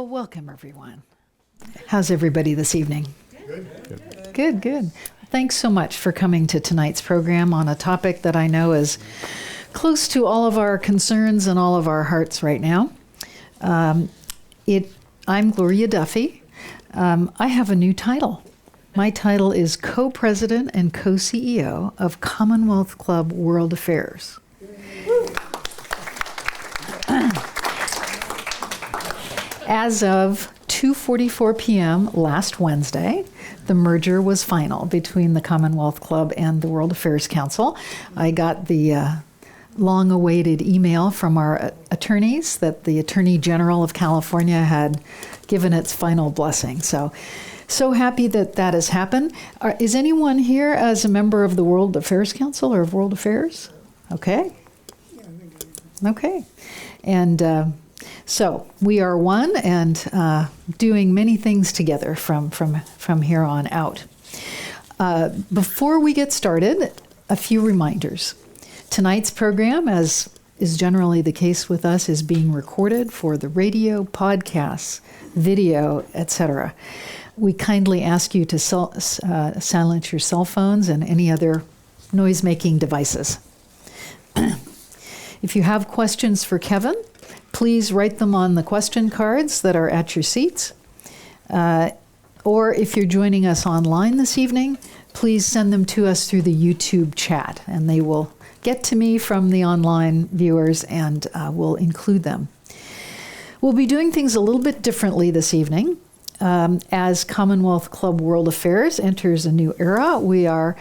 Well, welcome everyone. How's everybody this evening? Good. Good. Thanks so much for coming to tonight's program on a topic that I know is close to all of our concerns and all of our hearts right now. I'm Gloria Duffy. I have a new title. My title is Co-President and Co-CEO of Commonwealth Club World Affairs. As of 2:44 p.m. last Wednesday, the merger was final between the Commonwealth Club and the World Affairs Council. I got the long-awaited email from our attorneys that the Attorney General of California had given its final blessing. So happy that that has happened. Is anyone here as a member of the World Affairs Council or of World Affairs? Okay. Okay. And so we are one and doing many things together from here on out. Before we get started, a few reminders. Tonight's program, as is generally the case with us, is being recorded for the radio, podcasts, video, etc. We kindly ask you to silence your cell phones and any other noise-making devices. If you have questions for Kevin, please write them on the question cards that are at your seats. Or if you're joining us online this evening, please send them to us through the YouTube chat, and they will get to me from the online viewers, and we'll include them. We'll be doing things a little bit differently this evening. As Commonwealth Club World Affairs enters a new era, we are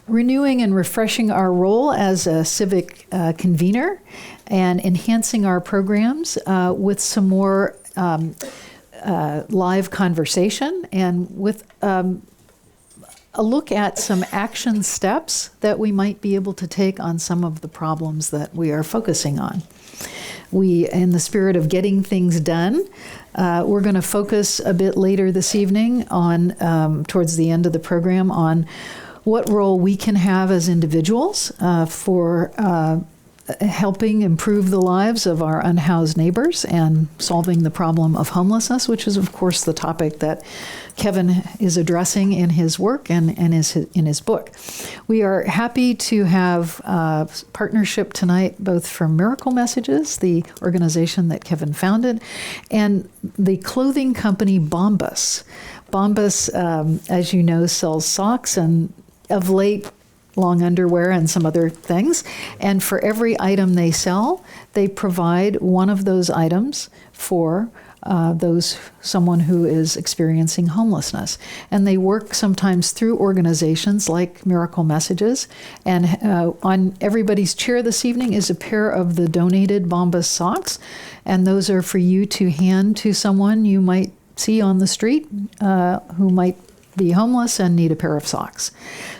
renewing and refreshing our role as a civic convener and enhancing our programs with some more live conversation and with a look at some action steps that we might be able to take on some of the problems that we are focusing on. We, in the spirit of getting things done, we're going to focus a bit later this evening on, towards the end of the program, on what role we can have as individuals for helping improve the lives of our unhoused neighbors and solving the problem of homelessness, which is, of course, the topic that Kevin is addressing in his work and in his book. We are happy to have partnership tonight, both from Miracle Messages, the organization that Kevin founded, and the clothing company Bombas. Bombas, as you know, sells socks and, of late, long underwear and some other things. And for every item they sell, they provide one of those items for someone who is experiencing homelessness. And they work sometimes through organizations like Miracle Messages. And on everybody's chair this evening is a pair of the donated Bombas socks. And those are for you to hand to someone you might see on the street who might be homeless and need a pair of socks.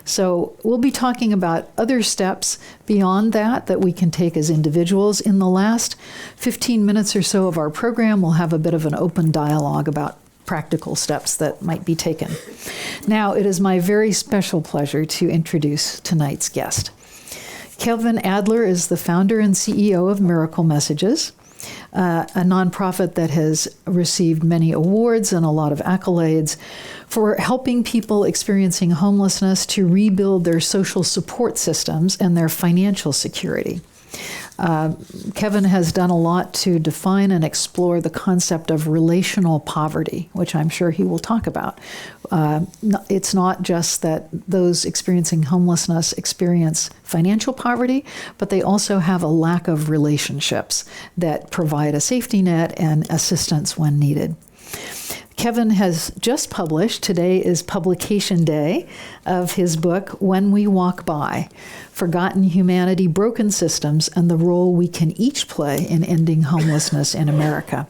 So we'll be talking about other steps beyond that we can take as individuals. In the last 15 minutes or so of our program, we'll have a bit of an open dialogue about practical steps that might be taken. Now, it is my very special pleasure to introduce tonight's guest. Kevin Adler is the founder and CEO of Miracle Messages, a nonprofit that has received many awards and a lot of accolades for helping people experiencing homelessness to rebuild their social support systems and their financial security. Kevin has done a lot to define and explore the concept of relational poverty, which I'm sure he will talk about. It's not just that those experiencing homelessness experience financial poverty, but they also have a lack of relationships that provide a safety net and assistance when needed. Kevin has just published, today is publication day, of his book, When We Walk By, Forgotten Humanity, Broken Systems, and the Role We Can Each Play in Ending Homelessness in America.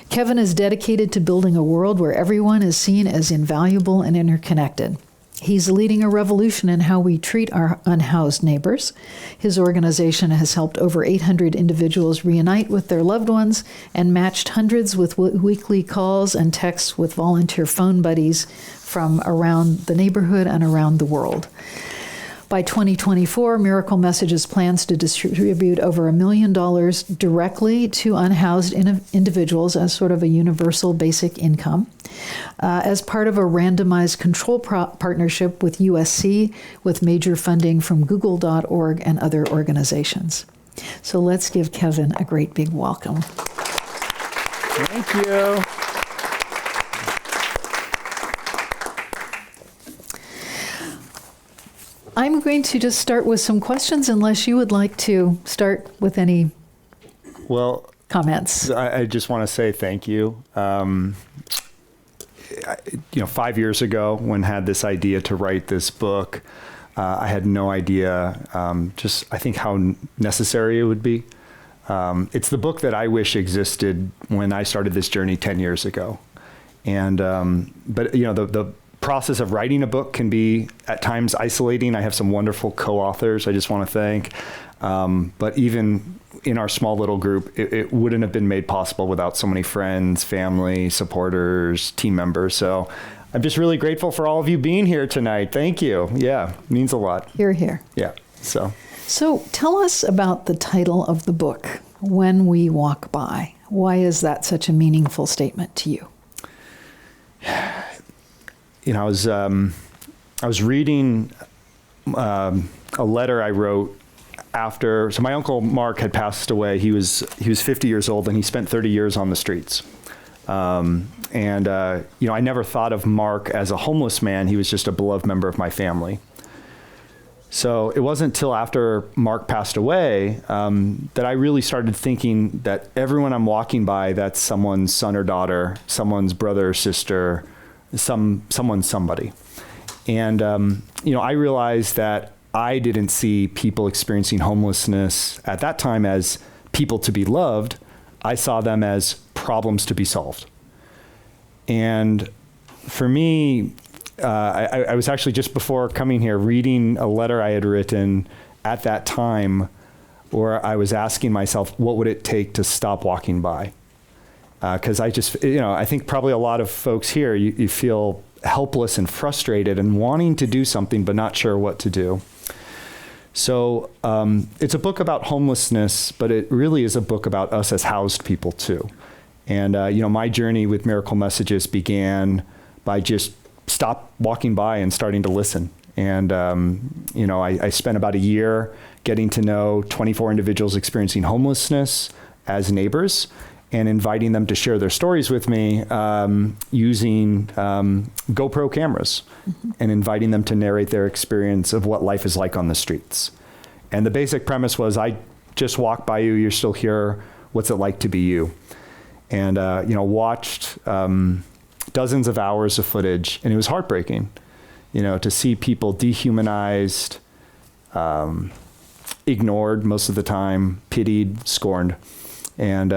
Kevin is dedicated to building a world where everyone is seen as invaluable and interconnected. He's leading a revolution in how we treat our unhoused neighbors. His organization has helped over 800 individuals reunite with their loved ones and matched hundreds with weekly calls and texts with volunteer phone buddies from around the neighborhood and around the world. By 2024, Miracle Messages plans to distribute over $1 million directly to unhoused individuals as sort of a universal basic income, as part of a randomized control partnership with USC, with major funding from Google.org and other organizations. So let's give Kevin a great big welcome. Thank you. I'm going to just start with some questions, unless you would like to start with any comments. I just want to say thank you. 5 years ago, when I had this idea to write this book, I had no idea I think how necessary it would be. It's the book that I wish existed when I started this journey 10 years ago. And, but the process of writing a book can be at times isolating. I have some wonderful co-authors I just want to thank. But even in our small little group, it wouldn't have been made possible without so many friends, family, supporters, team members. So I'm just really grateful for all of you being here tonight. Thank you. Yeah, means a lot. You're here. Yeah. So tell us about the title of the book, When We Walk By. Why is that such a meaningful statement to you? I was reading a letter I wrote after. So my uncle Mark had passed away. He was 50 years old, and he spent 30 years on the streets. I never thought of Mark as a homeless man. He was just a beloved member of my family. So it wasn't until after Mark passed away that I really started thinking that everyone I'm walking by, that's someone's son or daughter, someone's brother or sister, someone's somebody. And, I realized that I didn't see people experiencing homelessness at that time as people to be loved. I saw them as problems to be solved. And for me, I was actually, just before coming here, reading a letter I had written at that time where I was asking myself, what would it take to stop walking by? Because I think probably a lot of folks here, you feel helpless and frustrated and wanting to do something, but not sure what to do. So it's a book about homelessness, but it really is a book about us as housed people too. And, my journey with Miracle Messages began by just stop walking by and starting to listen. And, I spent about a year getting to know 24 individuals experiencing homelessness as neighbors, and inviting them to share their stories with me using GoPro cameras, and inviting them to narrate their experience of what life is like on the streets. And the basic premise was, I just walked by you, you're still here, what's it like to be you? And, watched dozens of hours of footage, and it was heartbreaking, to see people dehumanized, ignored most of the time, pitied, scorned. And,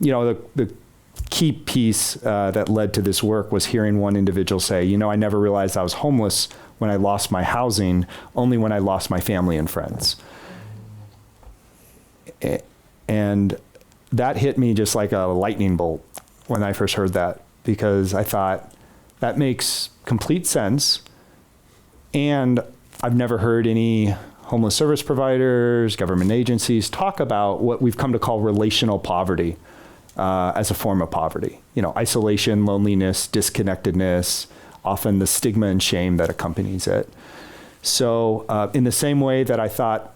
the key piece that led to this work was hearing one individual say, I never realized I was homeless when I lost my housing, only when I lost my family and friends. And that hit me just like a lightning bolt when I first heard that, because I thought, that makes complete sense. And I've never heard any homeless service providers, government agencies talk about what we've come to call relational poverty as a form of poverty. Isolation, loneliness, disconnectedness, often the stigma and shame that accompanies it. So in the same way that I thought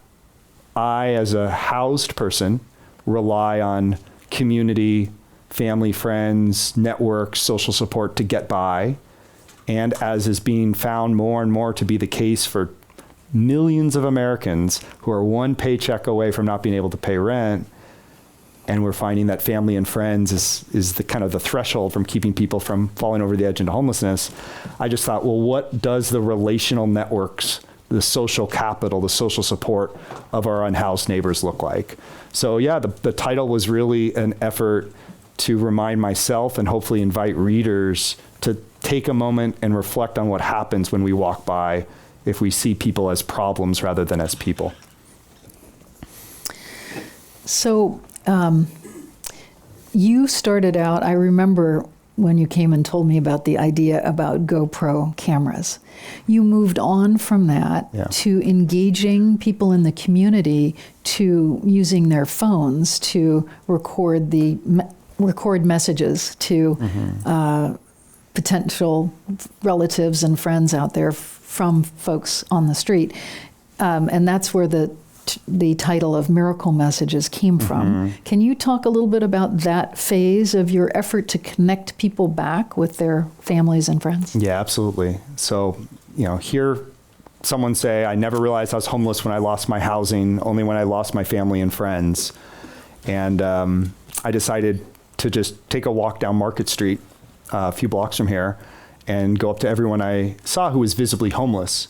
I, as a housed person, rely on community, family, friends, networks, social support to get by, and as is being found more and more to be the case for millions of Americans who are one paycheck away from not being able to pay rent, and we're finding that family and friends is the kind of the threshold from keeping people from falling over the edge into homelessness. I just thought, well, what does the relational networks, the social capital, the social support of our unhoused neighbors look like? So yeah, the title was really an effort to remind myself and hopefully invite readers to take a moment and reflect on what happens when we walk by, if we see people as problems rather than as people. So you started out, I remember when you came and told me about the idea about GoPro cameras. You moved on from that to engaging people in the community, to using their phones to record messages to potential relatives and friends out there from folks on the street. And that's where the title of Miracle Messages came from. Can you talk a little bit about that phase of your effort to connect people back with their families and friends? Yeah, absolutely. So, hear someone say, I never realized I was homeless when I lost my housing, only when I lost my family and friends. And I decided to just take a walk down Market Street, a few blocks from here, and go up to everyone I saw who was visibly homeless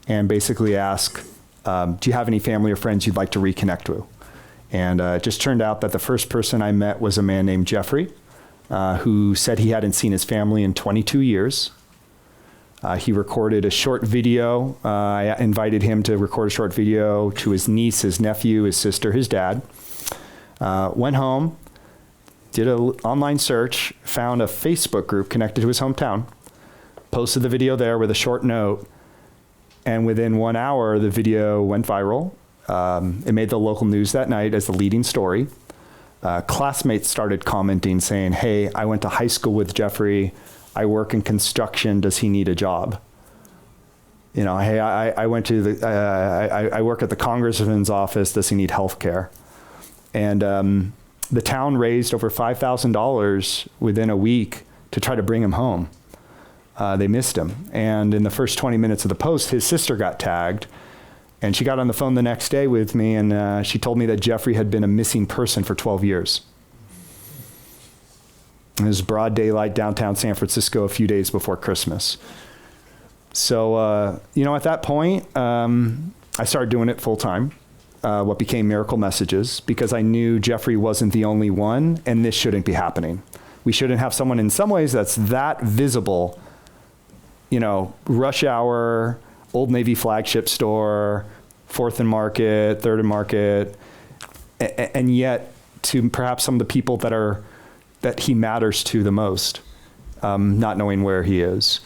and basically ask, do you have any family or friends you'd like to reconnect with? And it just turned out that the first person I met was a man named Jeffrey, who said he hadn't seen his family in 22 years. He recorded a short video. I invited him to record a short video to his niece, his nephew, his sister, his dad. Went home, did an online search, found a Facebook group connected to his hometown, posted the video there with a short note. And within 1 hour, the video went viral. It made the local news that night as the leading story. Classmates started commenting saying, hey, I went to high school with Jeffrey. I work in construction. Does he need a job? Hey, I went to I work at the congressman's office. Does he need health care? And the town raised over $5,000 within a week to try to bring him home. They missed him. And in the first 20 minutes of the post, his sister got tagged. And she got on the phone the next day with me, and she told me that Jeffrey had been a missing person for 12 years. It was broad daylight downtown San Francisco a few days before Christmas. So, at that point, I started doing it full time, what became Miracle Messages, because I knew Jeffrey wasn't the only one, and this shouldn't be happening. We shouldn't have someone in some ways that's that visible, rush hour, Old Navy flagship store, 4th and Market, 3rd and Market, and yet to perhaps some of the people that he matters to the most, not knowing where he is.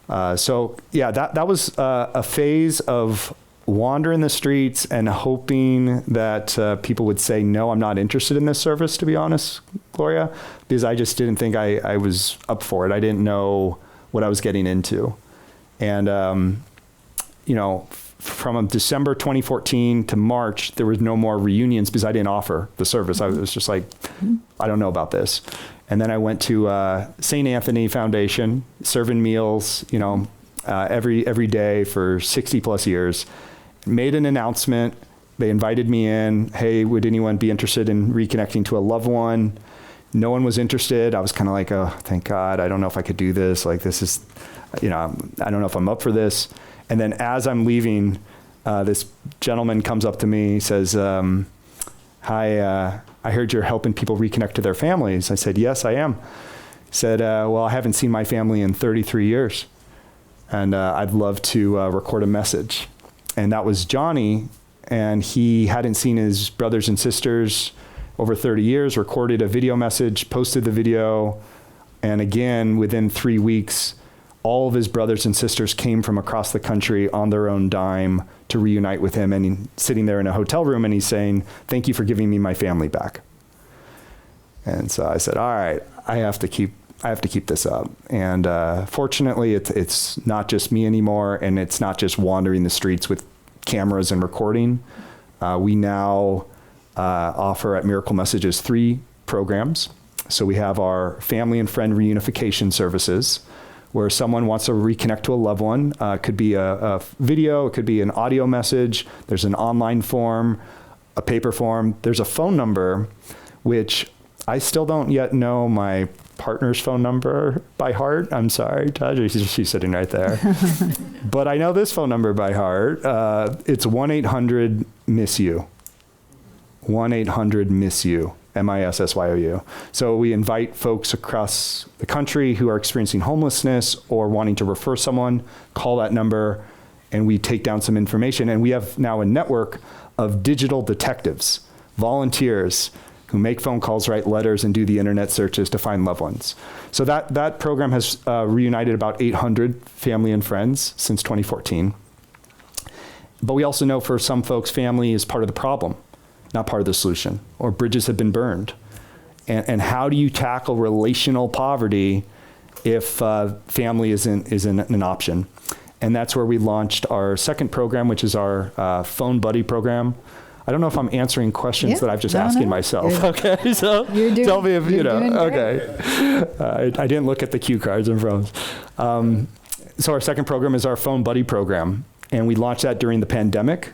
That was a phase of wandering the streets and hoping that people would say, no, I'm not interested in this service, to be honest, Gloria, because I just didn't think I was up for it. I didn't know what I was getting into. And, from December 2014 to March, there was no more reunions because I didn't offer the service. I was just like, I don't know about this. And then I went to St. Anthony Foundation, serving meals, every day for 60 plus years. Made an announcement. They invited me in. Hey, would anyone be interested in reconnecting to a loved one? No one was interested. I was kind of like, oh, thank God. I don't know if I could do this. Like, this is, I don't know if I'm up for this. And then as I'm leaving, this gentleman comes up to me, says, hi, I heard you're helping people reconnect to their families. I said, yes, I am. He said, well, I haven't seen my family in 33 years. And I'd love to record a message. And that was Johnny. And he hadn't seen his brothers and sisters over 30 years, recorded a video message, posted the video. And again, within 3 weeks, all of his brothers and sisters came from across the country on their own dime to reunite with him. And he's sitting there in a hotel room and he's saying, thank you for giving me my family back. And so I said, all right, I have to keep this up. And fortunately, it's not just me anymore. And it's not just wandering the streets with cameras and recording. We now offer at Miracle Messages 3 programs. So we have our family and friend reunification services, where someone wants to reconnect to a loved one. It could be a video, it could be an audio message. There's an online form, a paper form. There's a phone number, which I still don't yet know my partner's phone number by heart. I'm sorry, Taj, she's sitting right there. But I know this phone number by heart. It's 1-800-MISS-YOU. 1-800-MISS-YOU. MISSYOU. So we invite folks across the country who are experiencing homelessness or wanting to refer someone, call that number, and we take down some information. And we have now a network of digital detectives, volunteers who make phone calls, write letters, and do the internet searches to find loved ones. So that program has reunited about 800 family and friends since 2014. But we also know for some folks, family is part of the problem, not part of the solution, or bridges have been burned. And how do you tackle relational poverty if family isn't an option? And that's where we launched our second program, which is our Phone Buddy program. I don't know if I'm answering questions that I've just asking myself. Okay, so tell me if, okay. I didn't look at the cue cards in front of us. So our second program is our Phone Buddy program. And we launched that during the pandemic.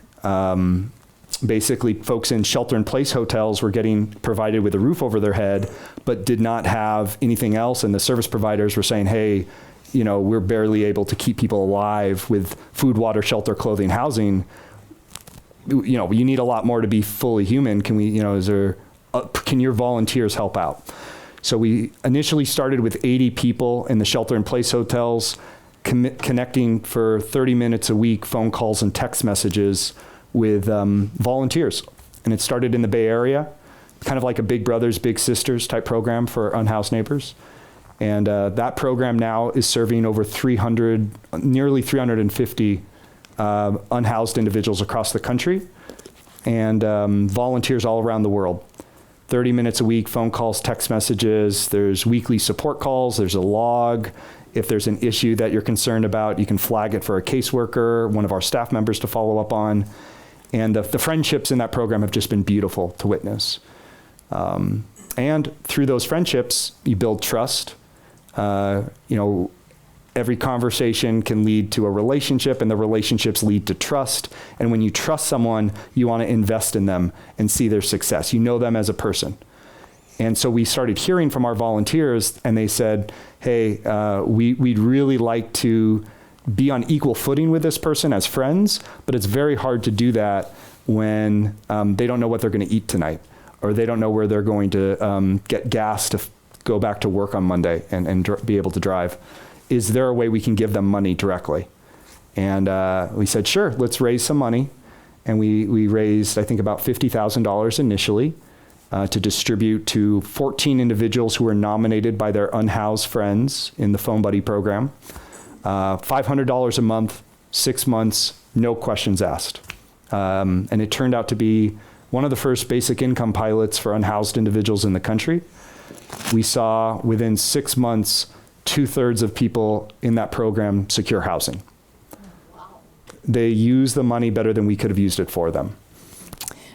Basically, folks in shelter-in-place hotels were getting provided with a roof over their head, but did not have anything else. And the service providers were saying, hey, we're barely able to keep people alive with food, water, shelter, clothing, housing. You need a lot more to be fully human. Can we, can your volunteers help out? So we initially started with 80 people in the shelter-in-place hotels, connecting for 30 minutes a week, phone calls and text messages with volunteers. And it started in the Bay Area, kind of like a Big Brothers, Big Sisters type program for unhoused neighbors. And that program now is serving over nearly 350 unhoused individuals across the country, and volunteers all around the world. 30 minutes a week, phone calls, text messages. There's weekly support calls. There's a log. If there's an issue that you're concerned about, you can flag it for a caseworker, one of our staff members to follow up on. And the friendships in that program have just been beautiful to witness. And through those friendships, you build trust. Every conversation can lead to a relationship, and the relationships lead to trust. And when you trust someone, you want to invest in them and see their success. You know them as a person. And so we started hearing from our volunteers, and they said, hey, we'd really like to be on equal footing with this person as friends, but it's very hard to do that when they don't know what they're going to eat tonight, or they don't know where they're going to get gas to go back to work on Monday and be able to drive. Is there a way we can give them money directly? And we said, sure, let's raise some money. And we raised, I think, about $50,000 initially to distribute to 14 individuals who were nominated by their unhoused friends in the Phone Buddy program. $500 a month, 6 months, no questions asked. And it turned out to be one of the first basic income pilots for unhoused individuals in the country. We saw within 6 months, 2/3 of people in that program secure housing. Wow. They use the money better than we could have used it for them.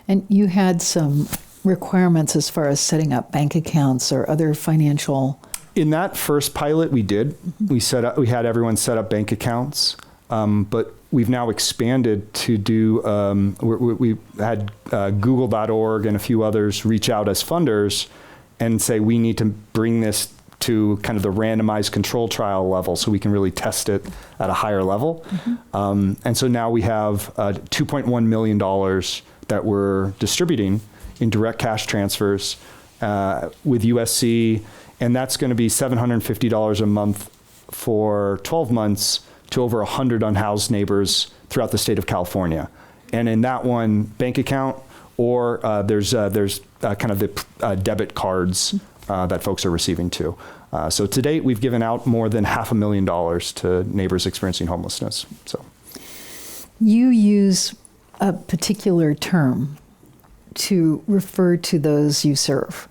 And you had some requirements as far as setting up bank accounts or other financial. In that first pilot, we did. We had everyone set up bank accounts, but we've now expanded to do. We had Google.org and a few others reach out as funders and say we need to bring this to kind of the randomized control trial level so we can really test it at a higher level. Mm-hmm. And so now we have $2.1 million that we're distributing in direct cash transfers with USC, and that's going to be $750 a month for 12 months to over 100 unhoused neighbors throughout the state of California. And in that one, bank account, or there's kind of the debit cards that folks are receiving too. So to date, we've given out more than $500,000 to neighbors experiencing homelessness. So, you use a particular term to refer to those you serve,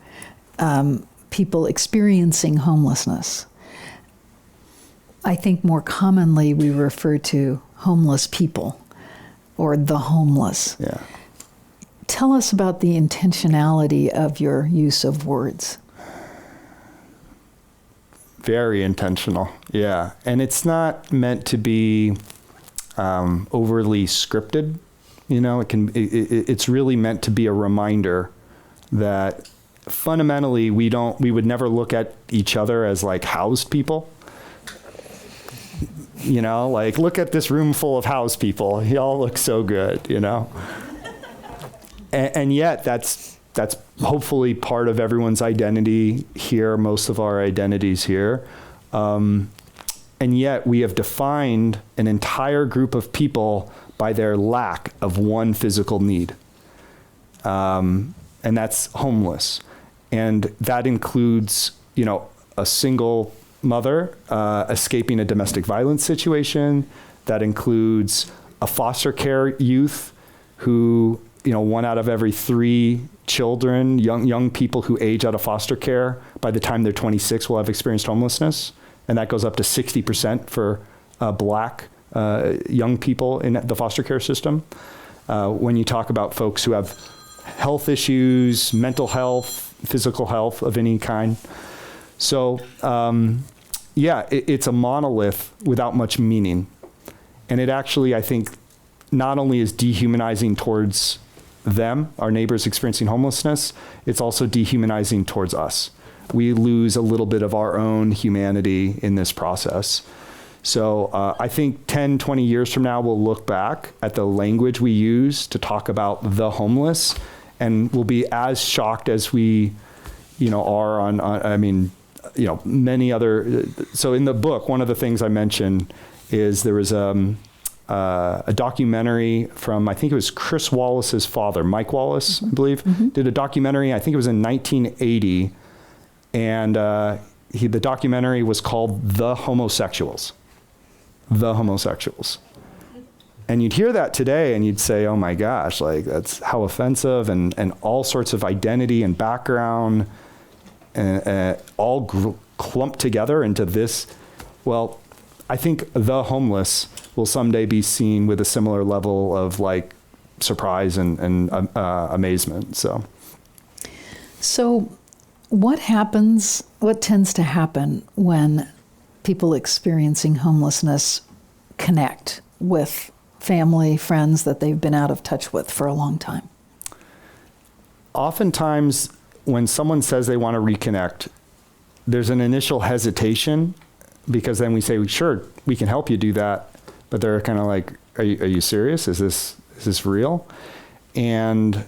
people experiencing homelessness. I think more commonly we refer to homeless people or the homeless. Yeah. Tell us about the intentionality of your use of words. Very intentional, yeah. And it's not meant to be overly scripted. It's really meant to be a reminder that fundamentally we would never look at each other as like housed people. Like, look at this room full of housed people. Y'all look so good, And yet that's hopefully part of everyone's identity here, most of our identities here. And yet we have defined an entire group of people by their lack of one physical need. and that's homeless. And that includes, a single mother escaping a domestic violence situation. That includes a foster care youth who, 1 out of every 3 children, young people who age out of foster care, by the time they're 26 will have experienced homelessness. And that goes up to 60% for Black young people in the foster care system. When you talk about folks who have health issues, mental health, physical health of any kind. So, it's a monolith without much meaning. And it actually, I think, not only is dehumanizing towards them, our neighbors experiencing homelessness, it's also dehumanizing towards us. We lose a little bit of our own humanity in this process. So I think 10, 20 years from now, we'll look back at the language we use to talk about the homeless, and we'll be as shocked as we, are on many other. So in the book, one of the things I mentioned is there was a documentary from, I think it was Chris Wallace's father, Mike Wallace, I believe, did a documentary, I think it was in 1980, and the documentary was called The Homosexuals. The Homosexuals. And you'd hear that today and you'd say, oh my gosh, like that's how offensive, and all sorts of identity and background all clumped together into this. Well, I think the homeless will someday be seen with a similar level of like surprise and amazement. So what tends to happen when people experiencing homelessness connect with family, friends that they've been out of touch with for a long time? Oftentimes, when someone says they want to reconnect, there's an initial hesitation, because then we say, sure, we can help you do that. But they're kind of like, are you serious? Is this real? And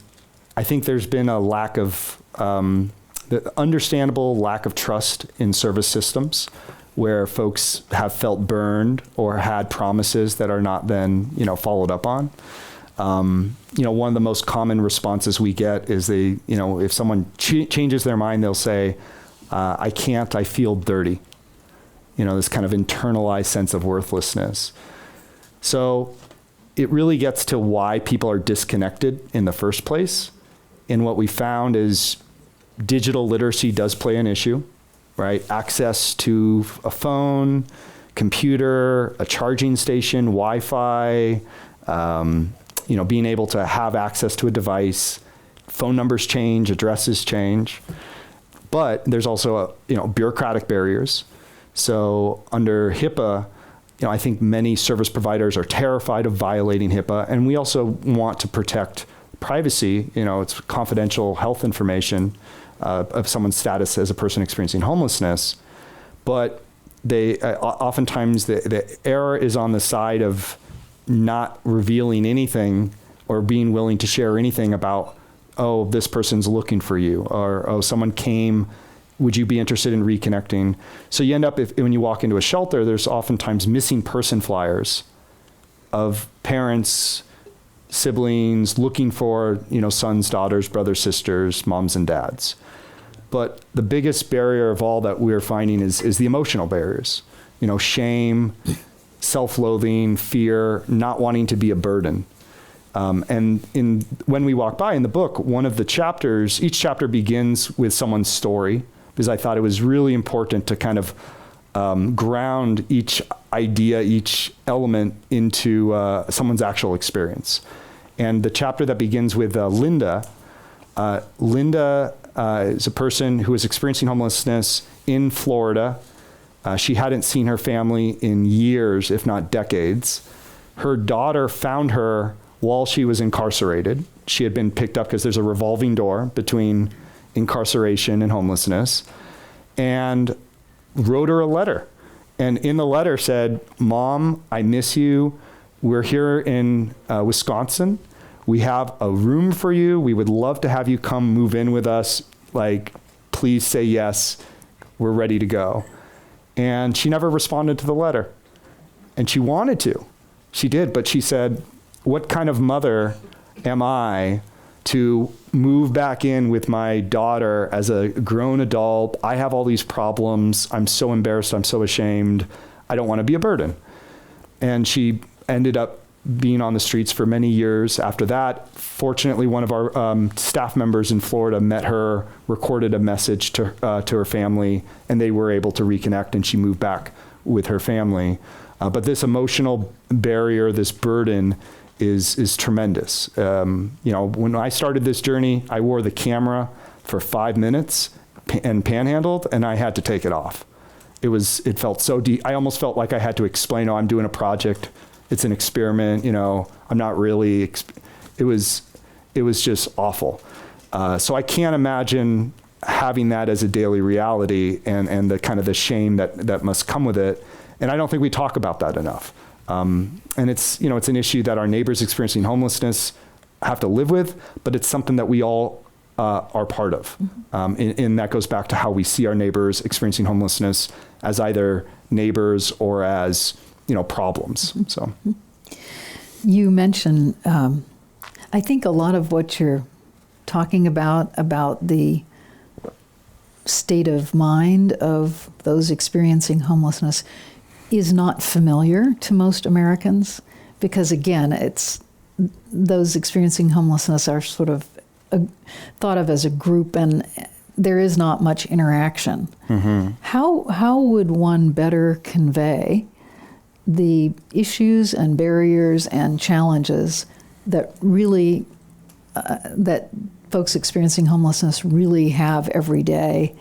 I think there's been a lack of, the understandable lack of trust in service systems, where folks have felt burned or had promises that are not then, followed up on. One of the most common responses we get is if someone changes their mind, they'll say, I can't, I feel dirty. This kind of internalized sense of worthlessness. So it really gets to why people are disconnected in the first place. And what we found is digital literacy does play an issue, right? Access to a phone, computer, a charging station, Wi-Fi, being able to have access to a device. Phone numbers change, addresses change. But there's also bureaucratic barriers. So under HIPAA, I think many service providers are terrified of violating HIPAA, and we also want to protect privacy. It's confidential health information of someone's status as a person experiencing homelessness. But they oftentimes the error is on the side of not revealing anything or being willing to share anything about, oh, this person's looking for you, or, oh, someone came, would you be interested in reconnecting? So you end up, when you walk into a shelter, there's oftentimes missing person flyers of parents, siblings looking for, sons, daughters, brothers, sisters, moms and dads. But the biggest barrier of all that we're finding is the emotional barriers, shame, self-loathing, fear, not wanting to be a burden. And when we walk by in the book, one of the chapters, each chapter begins with someone's story, because I thought it was really important to kind of ground each idea, each element into someone's actual experience. And the chapter that begins with Linda, Linda is a person who was experiencing homelessness in Florida. She hadn't seen her family in years, if not decades. Her daughter found her while she was incarcerated. She had been picked up because there's a revolving door between incarceration and homelessness, and wrote her a letter. And in the letter said, Mom, I miss you. We're here in Wisconsin. We have a room for you. We would love to have you come move in with us. Like, please say yes. We're ready to go. And she never responded to the letter. And she wanted to. She did, but she said, what kind of mother am I to move back in with my daughter as a grown adult. I have all these problems. I'm so embarrassed. I'm so ashamed. I don't want to be a burden. And she ended up being on the streets for many years after that. Fortunately, one of our staff members in Florida met her, recorded a message to her family, and they were able to reconnect, and she moved back with her family. But this emotional barrier, this burden, is tremendous. When I started this journey, I wore the camera for 5 minutes and panhandled, and I had to take it off. It felt so deep. I almost felt like I had to explain, I'm doing a project. It's an experiment, I'm not really, it was just awful. So I can't imagine having that as a daily reality and the kind of the shame that must come with it. And I don't think we talk about that enough. And it's an issue that our neighbors experiencing homelessness have to live with, but it's something that we all are part of. And that goes back to how we see our neighbors experiencing homelessness as either neighbors or as problems. So you mentioned, I think a lot of what you're talking about the state of mind of those experiencing homelessness is not familiar to most Americans, because again, it's those experiencing homelessness are sort of thought of as a group, and there is not much interaction. Mm-hmm. How would one better convey the issues and barriers and challenges that really that folks experiencing homelessness really have every day?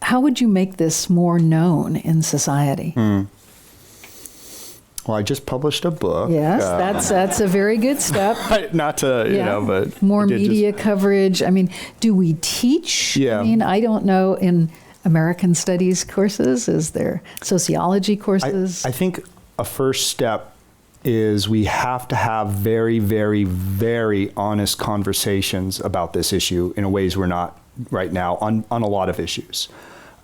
How would you make this more known in society? Well, I just published a book. Yes, that's a very good step. Not to, but more media coverage. I mean, do we teach? Yeah. I mean, I don't know, in American Studies courses, is there sociology courses? I think a first step is we have to have very, very, very honest conversations about this issue in ways we're not right now on a lot of issues.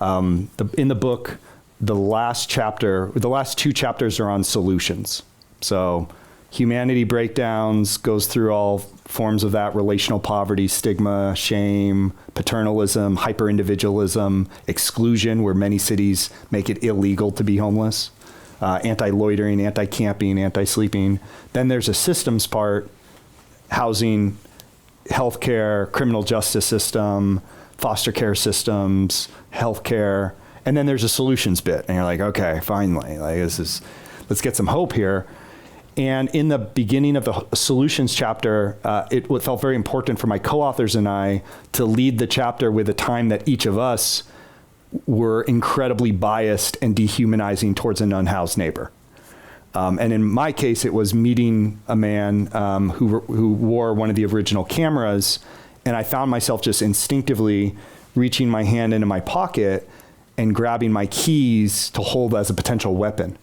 In the book, the last two chapters are on solutions. So humanity breakdowns goes through all forms of that: relational poverty, stigma, shame, paternalism, hyper-individualism, exclusion, where many cities make it illegal to be homeless, anti-loitering, anti-camping, anti-sleeping. Then there's a systems part: housing, healthcare, criminal justice system, foster care systems, healthcare. And then there's a solutions bit, and you're like, okay, finally, let's get some hope here. And in the beginning of the solutions chapter, it felt very important for my co-authors and I to lead the chapter with a time that each of us were incredibly biased and dehumanizing towards an unhoused neighbor. And in my case, it was meeting a man who wore one of the original cameras, and I found myself just instinctively reaching my hand into my pocket and grabbing my keys to hold as a potential weapon.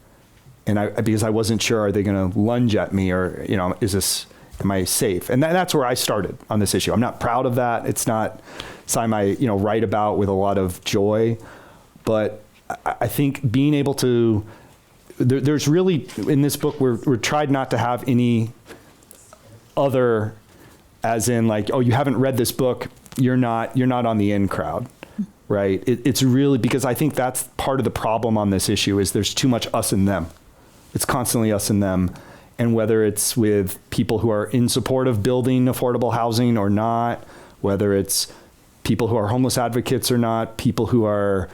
And because I wasn't sure, are they going to lunge at me, or, am I safe? And that's where I started on this issue. I'm not proud of that. It's not something I, write about with a lot of joy, but I think being able to, there's really, in this book, we're tried not to have any other, as in like, oh, you haven't read this book, you're not on the in crowd. Right. It's really, because I think that's part of the problem on this issue, is there's too much us and them. It's constantly us and them. And whether it's with people who are in support of building affordable housing or not, whether it's people who are homeless advocates or not, people who are,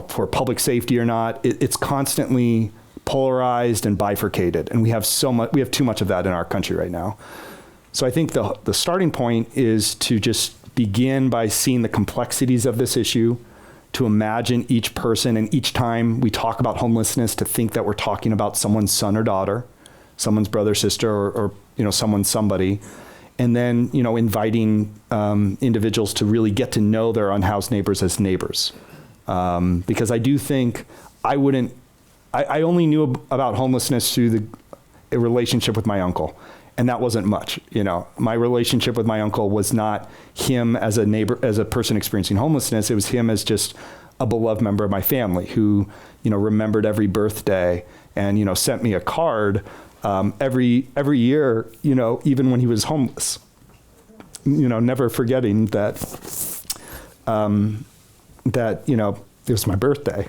for public safety or not, it's constantly polarized and bifurcated. And we have too much of that in our country right now. So I think the starting point is to just begin by seeing the complexities of this issue, to imagine each person, and each time we talk about homelessness, to think that we're talking about someone's son or daughter, someone's brother, sister, or someone's somebody. And then, inviting individuals to really get to know their unhoused neighbors as neighbors. Because I do think I only knew about homelessness through a relationship with my uncle. And that wasn't much. My relationship with my uncle was not him as a neighbor, as a person experiencing homelessness. It was him as just a beloved member of my family who, remembered every birthday and, sent me a card. every year, even when he was homeless, never forgetting that, it was my birthday.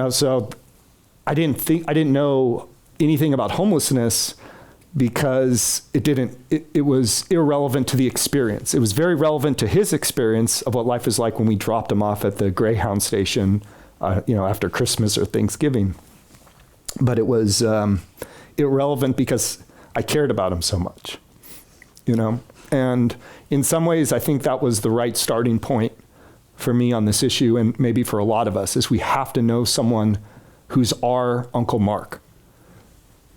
So I didn't know anything about homelessness because it was irrelevant to the experience. It was very relevant to his experience of what life was like when we dropped him off at the Greyhound station, after Christmas or Thanksgiving. But it was irrelevant because I cared about him so much, And in some ways, I think that was the right starting point for me on this issue, and maybe for a lot of us, is we have to know someone who's our Uncle Mark,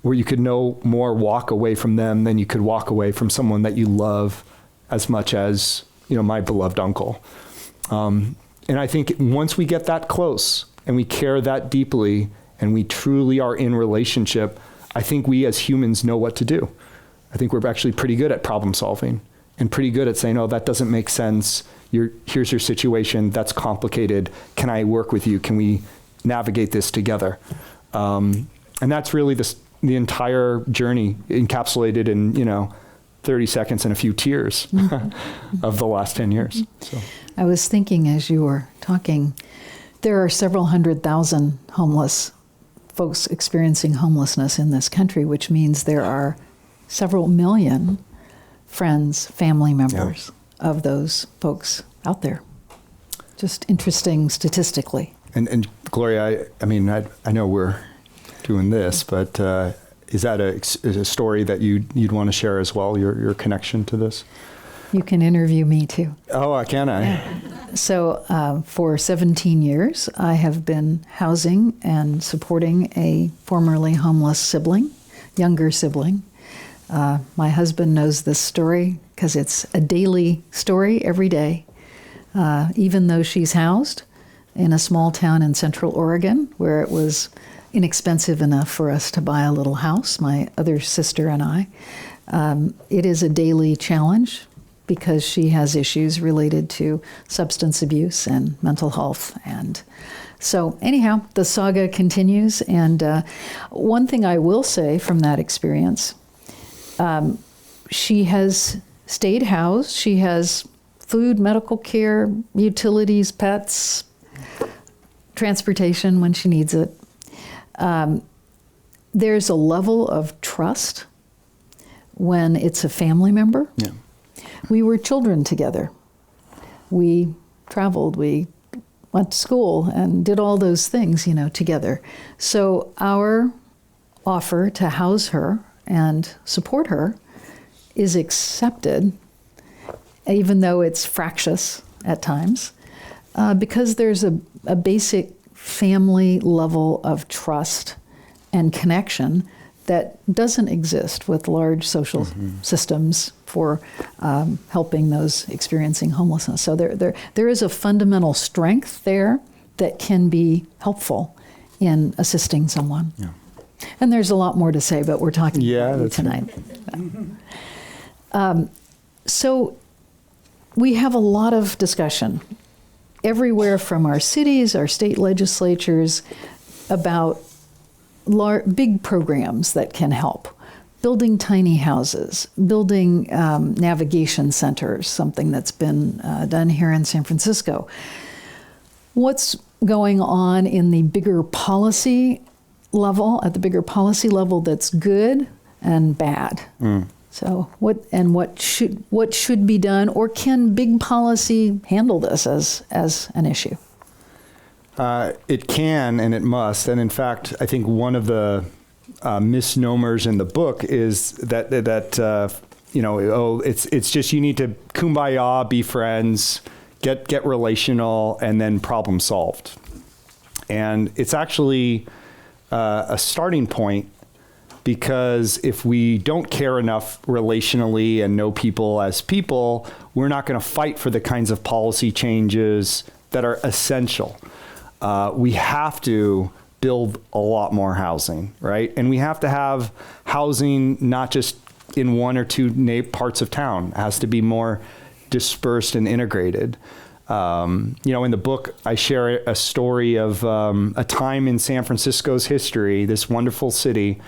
where you could no more walk away from them than you could walk away from someone that you love as much as, my beloved uncle. And I think once we get that close and we care that deeply and we truly are in relationship, I think we as humans know what to do. I think we're actually pretty good at problem solving and pretty good at saying, oh, that doesn't make sense. Here's your situation. That's complicated. Can I work with you? Can we navigate this together? And that's really the entire journey encapsulated in, 30 seconds and a few tears of the last 10 years. So. I was thinking as you were talking, there are several 100,000 homeless folks experiencing homelessness in this country, which means there are several million friends, family members of those folks out there. Just interesting statistically. And Gloria, I know we're doing this, but is that a story that you'd want to share as well, your connection to this? You can interview me too. Oh, can I? Yeah. So for 17 years, I have been housing and supporting a formerly homeless younger sibling. My husband knows this story because it's a daily story every day. Even though she's housed in a small town in Central Oregon where it was inexpensive enough for us to buy a little house, my other sister and I, it is a daily challenge because she has issues related to substance abuse and mental health. And so anyhow, the saga continues. And one thing I will say from that experience, she has stayed housed. She has food, medical care, utilities, pets, transportation when she needs it. There's a level of trust when it's a family member. Yeah. We were children together. We traveled, we went to school and did all those things, together. So our offer to house her and support her is accepted, even though it's fractious at times, because there's a basic family level of trust and connection that doesn't exist with large social systems for helping those experiencing homelessness. So there is a fundamental strength there that can be helpful in assisting someone. Yeah. And there's a lot more to say, but we're talking about you tonight. So we have a lot of discussion everywhere from our cities, our state legislatures, about big programs that can help. Building tiny houses, building navigation centers, something that's been done here in San Francisco. What's going on in the bigger policy level, at the bigger policy level that's good and bad? So what should be done, or can big policy handle this as an issue? It can and it must. And in fact, I think one of the misnomers in the book is that it's just you need to kumbaya, be friends, get relational, and then problem solved. And it's actually a starting point, because if we don't care enough relationally and know people as people, we're not going to fight for the kinds of policy changes that are essential. We have to build a lot more housing, right? And we have to have housing not just in one or two parts of town. It has to be more dispersed and integrated. In the book, I share a story of a time in San Francisco's history, this wonderful city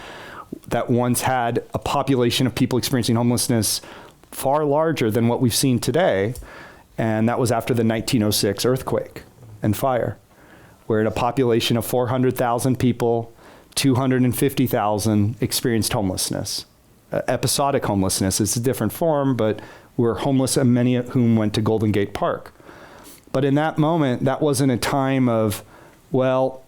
that once had a population of people experiencing homelessness far larger than what we've seen today. And that was after the 1906 earthquake and fire, where in a population of 400,000 people, 250,000 experienced homelessness. Episodic homelessness is a different form, but were homeless, and many of whom went to Golden Gate Park. But in that moment, that wasn't a time of, well,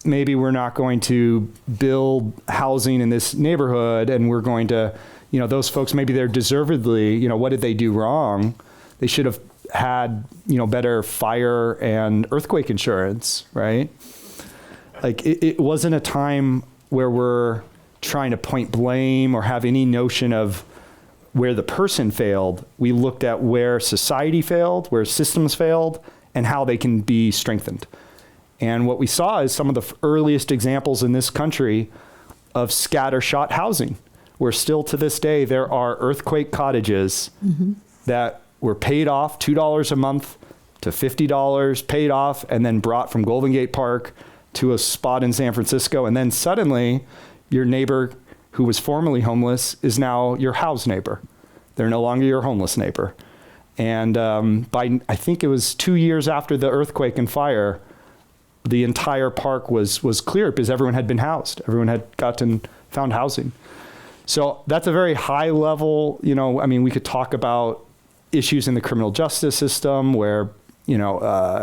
maybe we're not going to build housing in this neighborhood, and we're going to, those folks, maybe they're deservedly, what did they do wrong? They should have had, better fire and earthquake insurance, right? Like it wasn't a time where we're trying to point blame or have any notion of where the person failed. We looked at where society failed, where systems failed, and how they can be strengthened. And what we saw is some of the earliest examples in this country of scattershot housing, where still to this day there are earthquake cottages that were paid off $2 a month to $50, paid off, and then brought from Golden Gate Park to a spot in San Francisco. And then suddenly your neighbor who was formerly homeless is now your house neighbor. They're no longer your homeless neighbor. And I think it was 2 years after the earthquake and fire, the entire park was clear because everyone had been housed. Everyone had found housing. So that's a very high level, we could talk about issues in the criminal justice system where,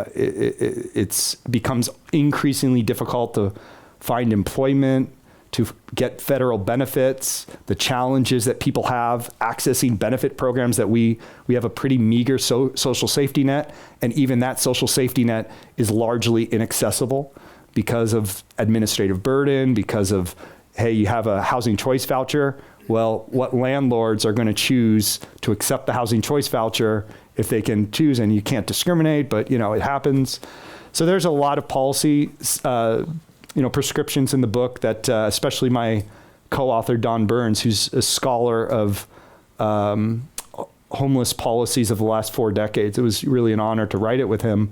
it becomes increasingly difficult to find employment, to get federal benefits, the challenges that people have accessing benefit programs that we have a pretty meager social safety net. And even that social safety net is largely inaccessible because of administrative burden, because of, hey, you have a housing choice voucher. Well, what landlords are going to choose to accept the housing choice voucher if they can choose? And you can't discriminate, but it happens. So there's a lot of policy prescriptions in the book that especially my co-author, Don Burns, who's a scholar of homeless policies of the last 4 decades. It was really an honor to write it with him,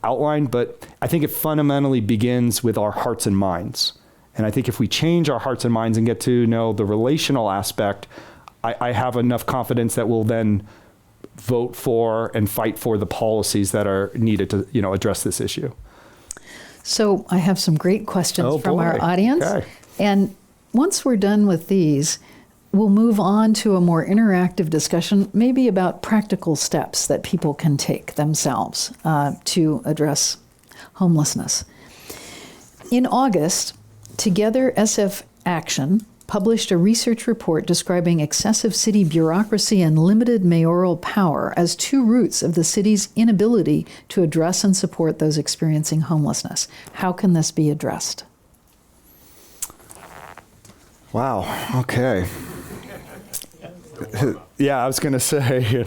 outlined. But I think it fundamentally begins with our hearts and minds. And I think if we change our hearts and minds and get to know the relational aspect, I have enough confidence that we'll then vote for and fight for the policies that are needed to, address this issue. So I have some great questions from our audience. Okay. And once we're done with these, we'll move on to a more interactive discussion, maybe about practical steps that people can take themselves to address homelessness. In August, Together SF Action published a research report describing excessive city bureaucracy and limited mayoral power as 2 roots of the city's inability to address and support those experiencing homelessness. How can this be addressed? Wow. Okay. Yeah, I was going to say,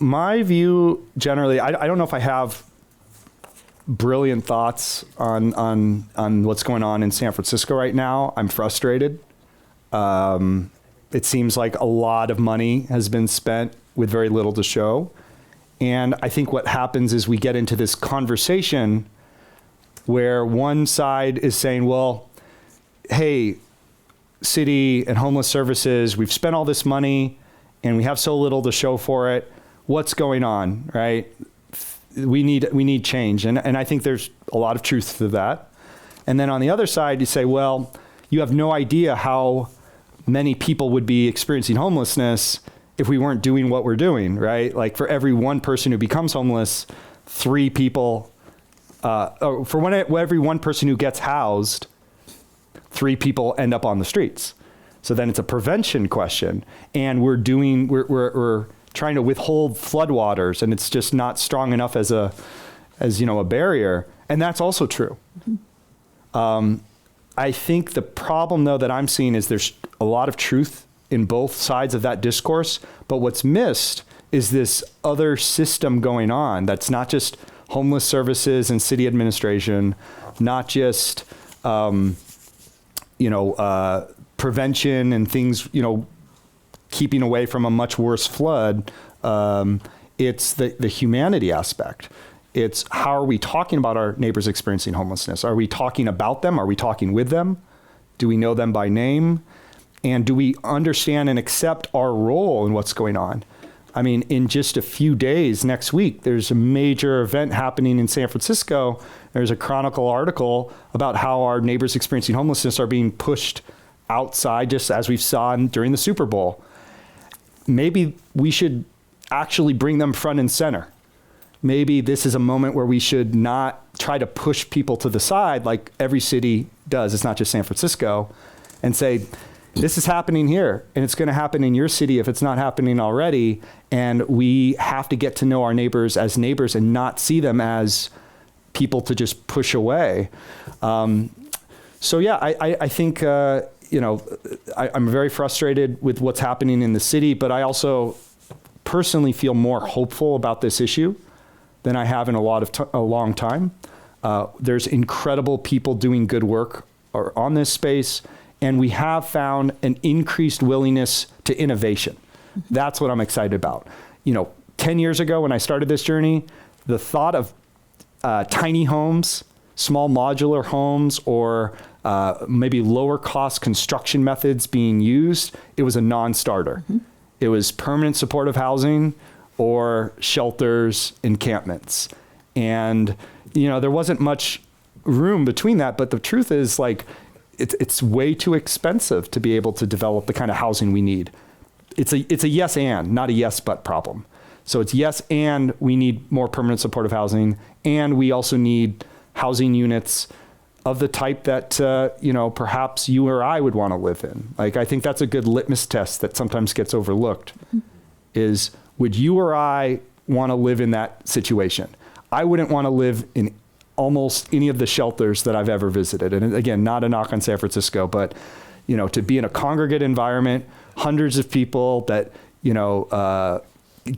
my view generally, I don't know if I have brilliant thoughts on what's going on in San Francisco right now. I'm frustrated. It seems like a lot of money has been spent with very little to show. And I think what happens is we get into this conversation where one side is saying, well, hey, city and homeless services, we've spent all this money and we have so little to show for it. What's going on, right? We need change. And I think there's a lot of truth to that. And then on the other side, you say, well, you have no idea how many people would be experiencing homelessness if we weren't doing what we're doing, right? Like for every one person who becomes homeless, 3 people, every one person who gets housed, 3 people end up on the streets. So then it's a prevention question. And we're trying to withhold floodwaters, and it's just not strong enough as a barrier. And that's also true. I think the problem, though, that I'm seeing is there's a lot of truth in both sides of that discourse, but what's missed is this other system going on that's not just homeless services and city administration, not just prevention and things, keeping away from a much worse flood. It's the humanity aspect. It's how are we talking about our neighbors experiencing homelessness? Are we talking about them? Are we talking with them? Do we know them by name? And do we understand and accept our role in what's going on? I mean, in just a few days, next week, there's a major event happening in San Francisco. There's a Chronicle article about how our neighbors experiencing homelessness are being pushed outside, just as we've saw during the Super Bowl. Maybe we should actually bring them front and center. Maybe this is a moment where we should not try to push people to the side like every city does. It's not just San Francisco, and say, this is happening here, and it's going to happen in your city if it's not happening already. And we have to get to know our neighbors as neighbors and not see them as people to just push away. So yeah, I think, I'm very frustrated with what's happening in the city, but I also personally feel more hopeful about this issue than I have in a long time. There's incredible people doing good work on this space, and we have found an increased willingness to innovation. That's what I'm excited about. 10 years ago when I started this journey, the thought of tiny homes, small modular homes, or maybe lower cost construction methods being used, it was a non-starter. It was permanent supportive housing or shelters, encampments. And, there wasn't much room between that, but the truth is it's way too expensive to be able to develop the kind of housing we need. It's a yes and, not a yes but problem. So it's yes and we need more permanent supportive housing, and we also need housing units of the type that, perhaps you or I would want to live in. I think that's a good litmus test that sometimes gets overlooked, is would you or I want to live in that situation? I wouldn't want to live in almost any of the shelters that I've ever visited. And again, not a knock on San Francisco, but, to be in a congregate environment, hundreds of people that,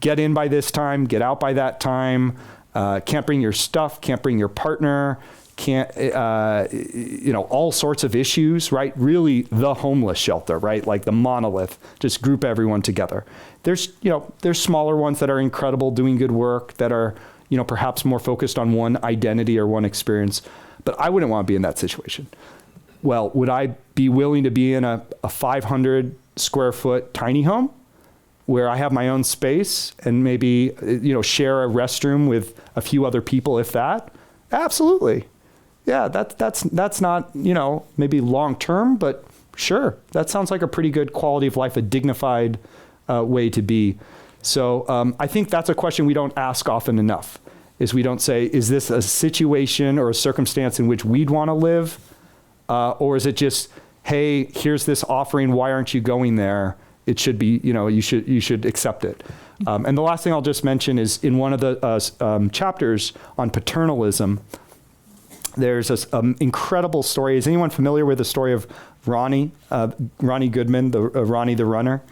get in by this time, get out by that time, can't bring your stuff, can't bring your partner, can't, all sorts of issues, right? Really the homeless shelter, right? Like the monolith, just group everyone together. There's smaller ones that are incredible, doing good work, that are, perhaps more focused on one identity or one experience, but I wouldn't want to be in that situation. Well, would I be willing to be in a 500 square foot tiny home where I have my own space and maybe, share a restroom with a few other people, if that? Absolutely. Yeah, that's not, maybe long term, but sure. That sounds like a pretty good quality of life, a dignified way to be. So I think that's a question we don't ask often enough, is we don't say, is this a situation or a circumstance in which we'd want to live? Or is it just, hey, here's this offering, why aren't you going there? It should be, you should accept it. And the last thing I'll just mention is in one of the chapters on paternalism, there's this incredible story. Is anyone familiar with the story of Ronnie Goodman, Ronnie the runner?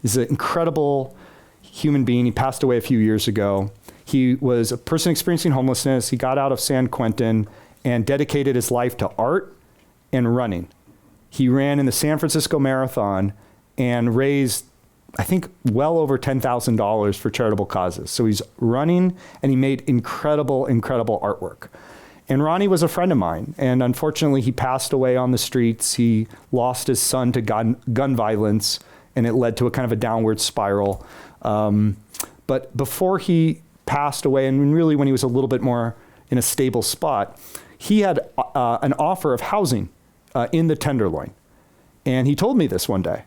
He's an incredible human being. He passed away a few years ago. He was a person experiencing homelessness. He got out of San Quentin and dedicated his life to art and running. He ran in the San Francisco Marathon and raised, I think, well over $10,000 for charitable causes. So he's running, and he made incredible, incredible artwork. And Ronnie was a friend of mine, and unfortunately he passed away on the streets. He lost his son to gun violence, and it led to a kind of a downward spiral. But before he passed away, and really when he was a little bit more in a stable spot, he had an offer of housing in the Tenderloin. And he told me this one day.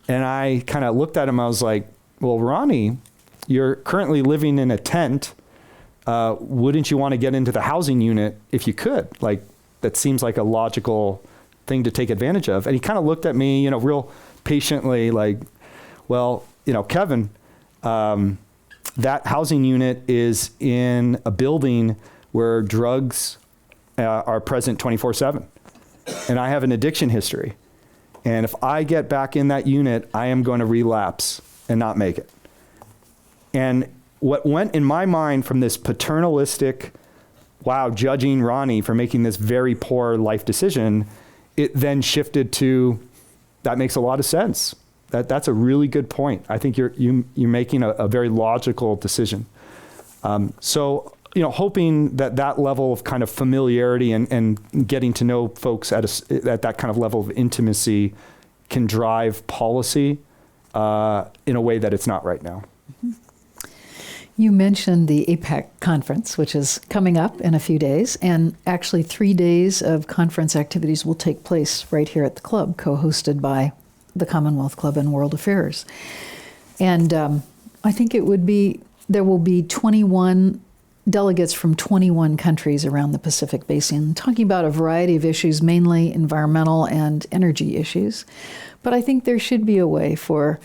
And I kind of looked at him, I was like, well, Ronnie, you're currently living in a tent. Wouldn't you want to get into the housing unit if you could? That seems like a logical thing to take advantage of. And he kind of looked at me, real patiently, well, Kevin, that housing unit is in a building where drugs are present 24/7. And I have an addiction history. And if I get back in that unit, I am going to relapse and not make it. And what went in my mind from this paternalistic, judging Ronnie for making this very poor life decision, it then shifted to, that makes a lot of sense. That's a really good point. I think you're making a very logical decision. So, hoping that level of kind of familiarity and getting to know folks at that kind of level of intimacy can drive policy in a way that it's not right now. You mentioned the APEC conference, which is coming up in a few days, and actually 3 days of conference activities will take place right here at the club, co-hosted by the Commonwealth Club and World Affairs. And I think there will be 21 delegates from 21 countries around the Pacific Basin, talking about a variety of issues, mainly environmental and energy issues. But I think there should be a way for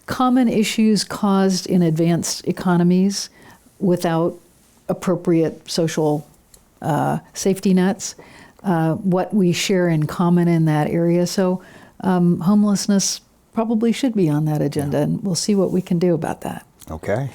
common issues caused in advanced economies without appropriate social safety nets, what we share in common in that area. So homelessness probably should be on that agenda, and we'll see what we can do about that. Okay.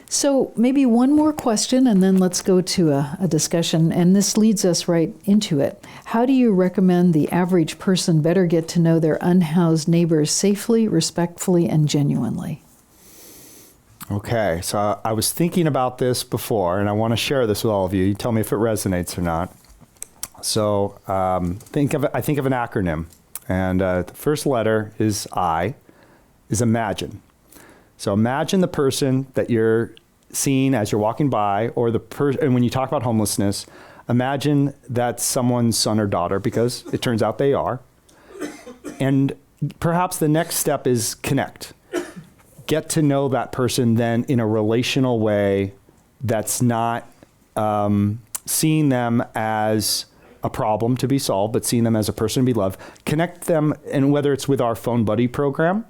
So maybe one more question, and then let's go to a discussion. And this leads us right into it. How do you recommend the average person better get to know their unhoused neighbors safely, respectfully, and genuinely? Okay, so I was thinking about this before, and I want to share this with all of you. You tell me if it resonates or not. So I think of an acronym, and the first letter is I, is imagine. So imagine the person that you're seeing as you're walking by, or and when you talk about homelessness, imagine that's someone's son or daughter, because it turns out they are. And perhaps the next step is connect. Get to know that person then in a relational way that's not seeing them as a problem to be solved, but seeing them as a person to be loved. Connect them, and whether it's with our Phone Buddy program,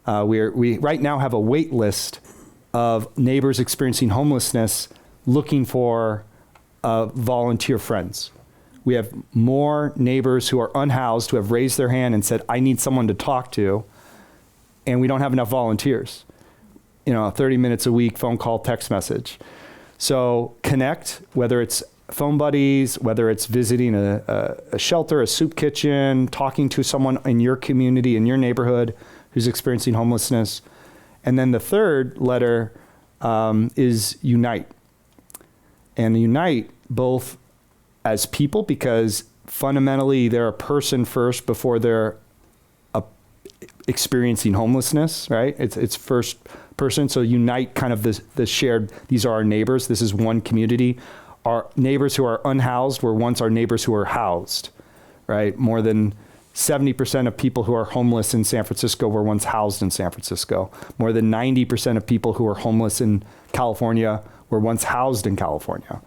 we right now have a wait list of neighbors experiencing homelessness looking for volunteer friends. We have more neighbors who are unhoused who have raised their hand and said, I need someone to talk to, and we don't have enough volunteers. 30 minutes a week, phone call, text message. So connect, whether it's phone buddies, whether it's visiting a shelter, a soup kitchen, talking to someone in your community, in your neighborhood who's experiencing homelessness. And then the third letter is unite. And unite both as people, because fundamentally they're a person first before they're experiencing homelessness, right? It's first person. So unite kind of the shared, these are our neighbors. This is one community. Our neighbors who are unhoused were once our neighbors who are housed, right? More than 70% of people who are homeless in San Francisco were once housed in San Francisco. More than 90% of people who are homeless in California were once housed in California.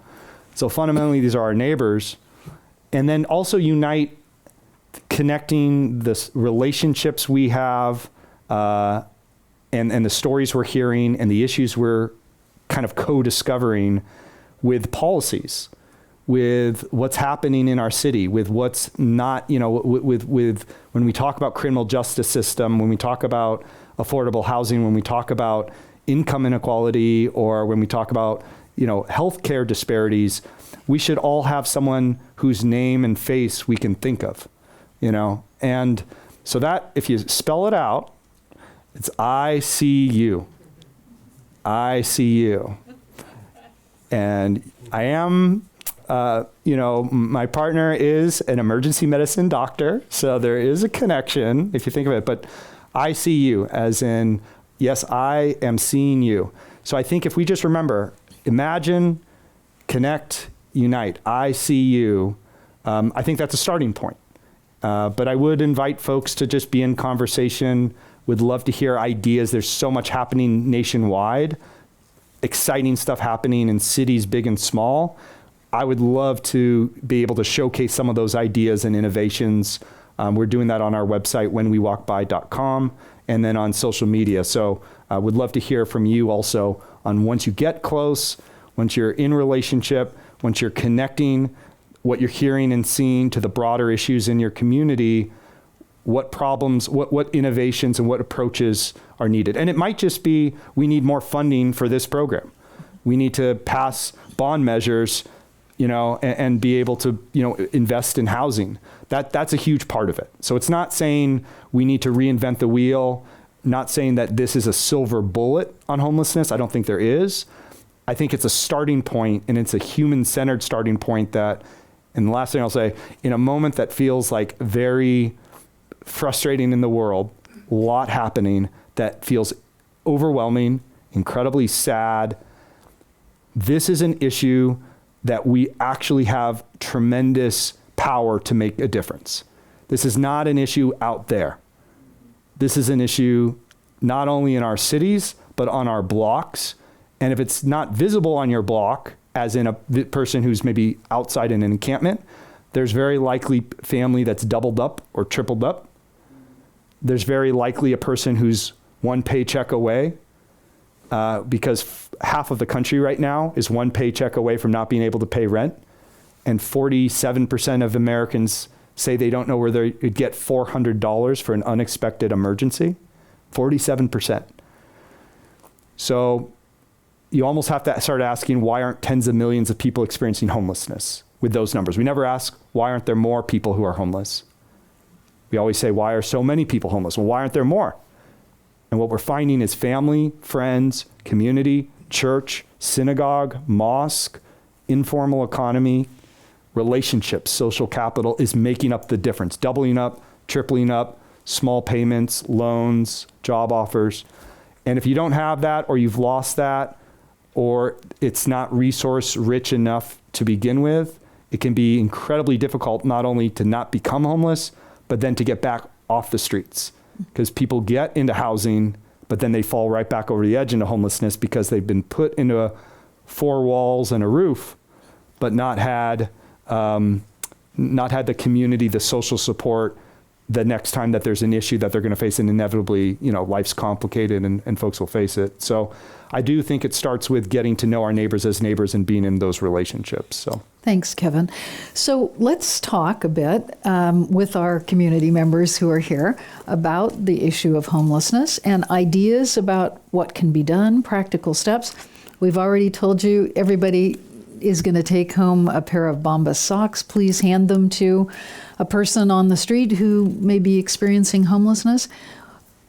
So fundamentally, these are our neighbors. And then also unite, connecting the relationships we have and the stories we're hearing and the issues we're kind of co-discovering with policies, with what's happening in our city, with what's not, with when we talk about criminal justice system, when we talk about affordable housing, when we talk about income inequality, or when we talk about, healthcare disparities, we should all have someone whose name and face we can think of, And so that, if you spell it out, it's I see you. I see you. And I am, my partner is an emergency medicine doctor, so there is a connection if you think of it, but I see you as in, yes, I am seeing you. So I think if we just remember, imagine, connect, unite, I see you, I think that's a starting point. But I would invite folks to just be in conversation, would love to hear ideas. There's so much happening nationwide, exciting stuff happening in cities big and small. I would love to be able to showcase some of those ideas and innovations. We're doing that on our website, whenwewalkby.com, and then on social media. So I would love to hear from you also on once you get close, once you're in relationship, once you're connecting what you're hearing and seeing to the broader issues in your community, what problems, what innovations and what approaches are needed. And it might just be, we need more funding for this program. We need to pass bond measures, and be able to, invest in housing. That's a huge part of it. So it's not saying we need to reinvent the wheel, not saying that this is a silver bullet on homelessness. I don't think there is. I think it's a starting point, and it's a human-centered starting point that, and the last thing I'll say, in a moment that feels like very frustrating in the world, a lot happening that feels overwhelming, incredibly sad, this is an issue that we actually have tremendous power to make a difference. This is not an issue out there. This is an issue not only in our cities, but on our blocks. And if it's not visible on your block, as in a person who's maybe outside in an encampment, there's very likely family that's doubled up or tripled up. There's very likely a person who's one paycheck away, because half of the country right now is one paycheck away from not being able to pay rent. And 47% of Americans say they don't know where they could get $400 for an unexpected emergency. 47%. So you almost have to start asking, why aren't tens of millions of people experiencing homelessness with those numbers? We never ask, why aren't there more people who are homeless? We always say, why are so many people homeless? Well, why aren't there more? And what we're finding is family, friends, community, church, synagogue, mosque, informal economy, relationships, social capital is making up the difference, doubling up, tripling up, small payments, loans, job offers. And if you don't have that, or you've lost that, or it's not resource rich enough to begin with, it can be incredibly difficult not only to not become homeless, but then to get back off the streets. Because people get into housing, but then they fall right back over the edge into homelessness because they've been put into four walls and a roof, but not had the community, the social support, the next time that there's an issue that they're going to face, and inevitably, life's complicated and folks will face it. So I do think it starts with getting to know our neighbors as neighbors and being in those relationships. So thanks, Kevin. So let's talk a bit with our community members who are here about the issue of homelessness and ideas about what can be done, practical steps. We've already told you everybody is going to take home a pair of Bombas socks. Please hand them to a person on the street who may be experiencing homelessness.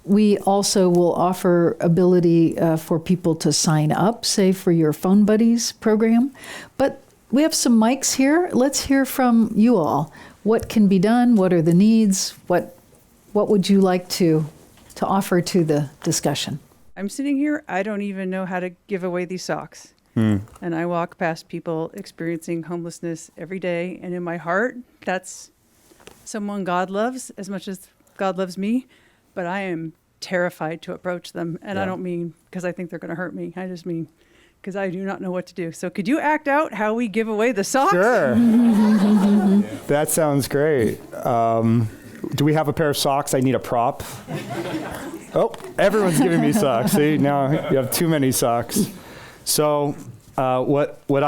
We also will offer ability for people to sign up, say for your Phone Buddies program. But we have some mics here. Let's hear from you all. What can be done? What are the needs? What would you like to offer to the discussion? I'm sitting here, I don't even know how to give away these socks. And I walk past people experiencing homelessness every day. And in my heart, that's someone God loves as much as God loves me. But I am terrified to approach them. And I don't mean because I think they're going to hurt me. I just mean because I do not know what to do. So could you act out how we give away the socks? Sure. That sounds great. Do we have a pair of socks? I need a prop. Oh, everyone's giving me socks. See, now you have too many socks. So what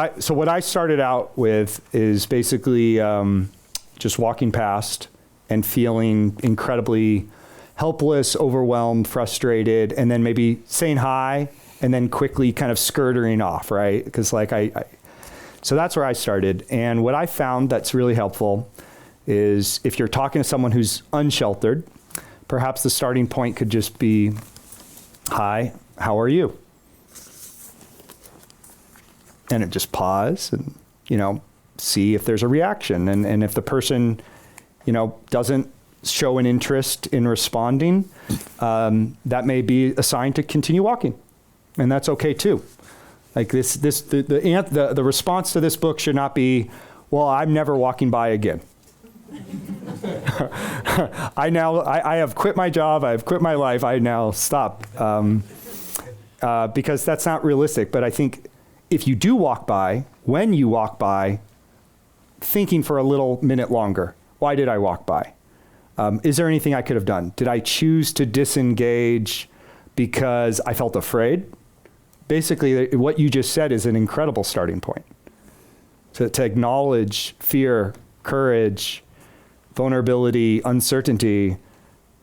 I started out with is basically just walking past and feeling incredibly helpless, overwhelmed, frustrated, and then maybe saying hi and then quickly kind of skirting off, right? Because so that's where I started. And what I found that's really helpful is if you're talking to someone who's unsheltered, perhaps the starting point could just be, hi, how are you? And it just pause and, see if there's a reaction. And if the person, doesn't show an interest in responding, that may be a sign to continue walking. And that's okay too. Like the response to this book should not be, well, I'm never walking by again. I have quit my job. I have quit my life. I now stop. Because that's not realistic. But I think if you do walk by, when you walk by, thinking for a little minute longer, why did I walk by? Is there anything I could have done? Did I choose to disengage because I felt afraid? Basically, what you just said is an incredible starting point. To acknowledge fear, courage, vulnerability, uncertainty.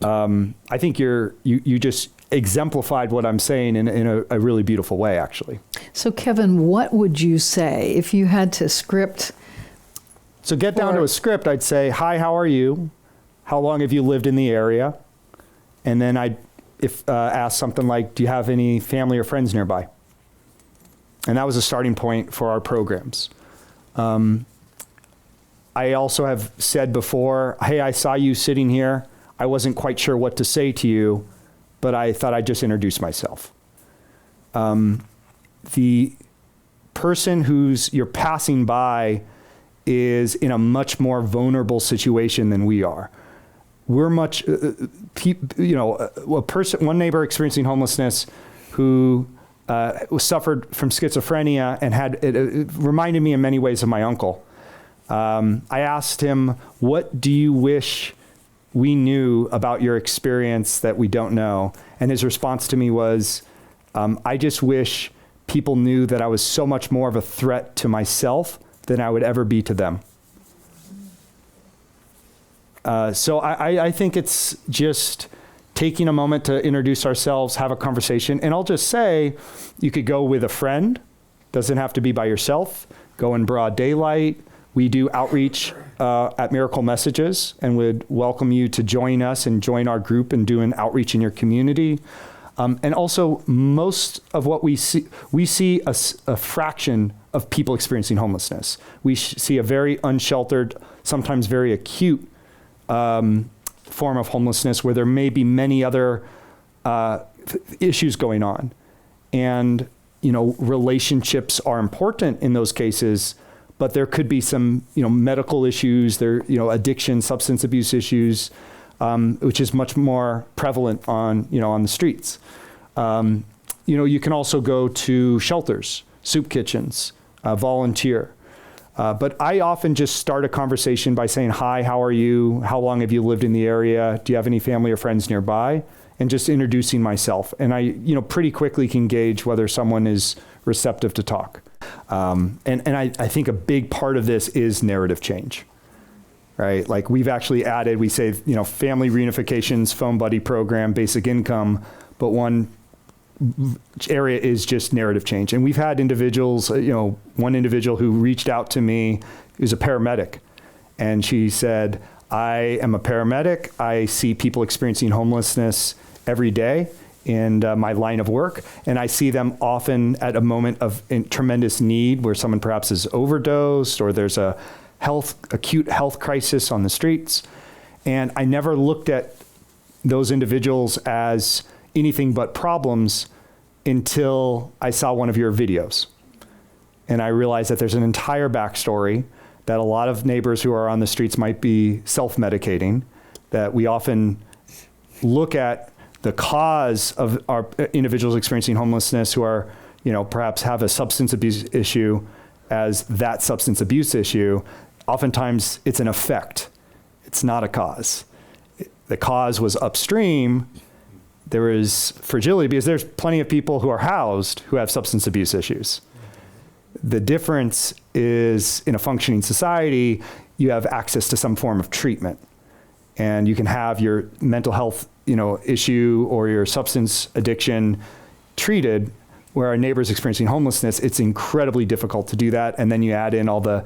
I think you just exemplified what I'm saying in a really beautiful way, actually. So Kevin, what would you say if you had to script? So get down to a script, I'd say, hi, how are you? How long have you lived in the area? And then I'd ask something like, do you have any family or friends nearby? And that was a starting point for our programs. I also have said before, hey, I saw you sitting here. I wasn't quite sure what to say to you, but I thought I'd just introduce myself. The person you're passing by is in a much more vulnerable situation than we are. We're much, one neighbor experiencing homelessness who suffered from schizophrenia and it reminded me in many ways of my uncle. I asked him, what do you wish we knew about your experience that we don't know? And his response to me was, I just wish people knew that I was so much more of a threat to myself than I would ever be to them. So I think it's just taking a moment to introduce ourselves, have a conversation. And I'll just say, you could go with a friend, doesn't have to be by yourself, go in broad daylight. We do outreach at Miracle Messages and would welcome you to join us and join our group and do an outreach in your community. And also, most of what we see a fraction of people experiencing homelessness. We see a very unsheltered, sometimes very acute form of homelessness where there may be many other issues going on. And, relationships are important in those cases, but there could be some, medical issues, addiction, substance abuse issues, which is much more prevalent on the streets. You can also go to shelters, soup kitchens, volunteer. But I often just start a conversation by saying, hi, how are you? How long have you lived in the area? Do you have any family or friends nearby? And just introducing myself. And I, pretty quickly can gauge whether someone is receptive to talk. And I think a big part of this is narrative change, right? Like we've actually added, we say, family reunifications, phone buddy program, basic income, but one area is just narrative change. And we've had individuals, one individual who reached out to me, who's a paramedic, and she said, I am a paramedic. I see people experiencing homelessness every day in my line of work, and I see them often at a moment of tremendous need where someone perhaps is overdosed or there's a acute health crisis on the streets. And I never looked at those individuals as anything but problems until I saw one of your videos. And I realized that there's an entire backstory, that a lot of neighbors who are on the streets might be self-medicating, that we often look at the cause of our individuals experiencing homelessness who are, perhaps have a substance abuse issue as that substance abuse issue. Oftentimes it's an effect. It's not a cause. The cause was upstream. There is fragility because there's plenty of people who are housed who have substance abuse issues. The difference is in a functioning society, you have access to some form of treatment, and you can have your mental health, issue or your substance addiction treated. Where our neighbors experiencing homelessness, it's incredibly difficult to do that. And then you add in all the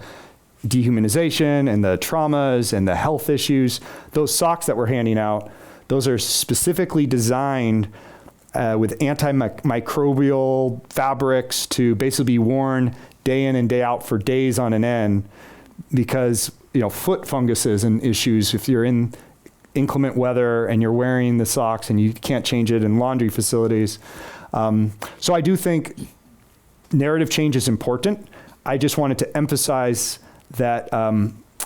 dehumanization and the traumas and the health issues. Those socks that we're handing out, those are specifically designed with antimicrobial fabrics to basically be worn day in and day out for days on an end, because foot funguses and issues, if you're in inclement weather and you're wearing the socks and you can't change it in laundry facilities. So I do think narrative change is important. I just wanted to emphasize that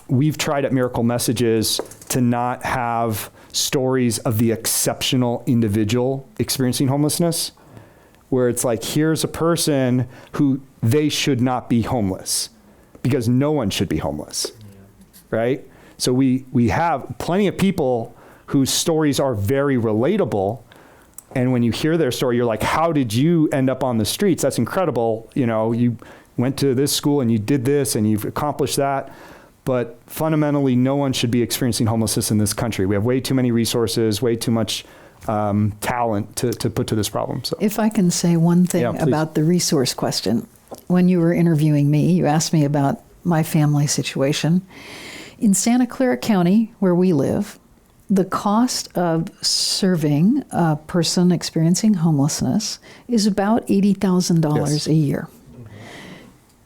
we've tried at Miracle Messages to not have stories of the exceptional individual experiencing homelessness, where it's like, here's a person who they should not be homeless, because no one should be homeless, right? So we have plenty of people whose stories are very relatable, and when you hear their story, you're like, how did you end up on the streets? That's incredible. You went to this school and you did this and you've accomplished that. But fundamentally, no one should be experiencing homelessness in this country. We have way too many resources, way too much talent to put to this problem. So If I can say one thing Yeah, please. about the resource question. When you were interviewing me, you asked me about my family situation. In Santa Clara County, where we live, the cost of serving a person experiencing homelessness is about $80,000 Yes. a year.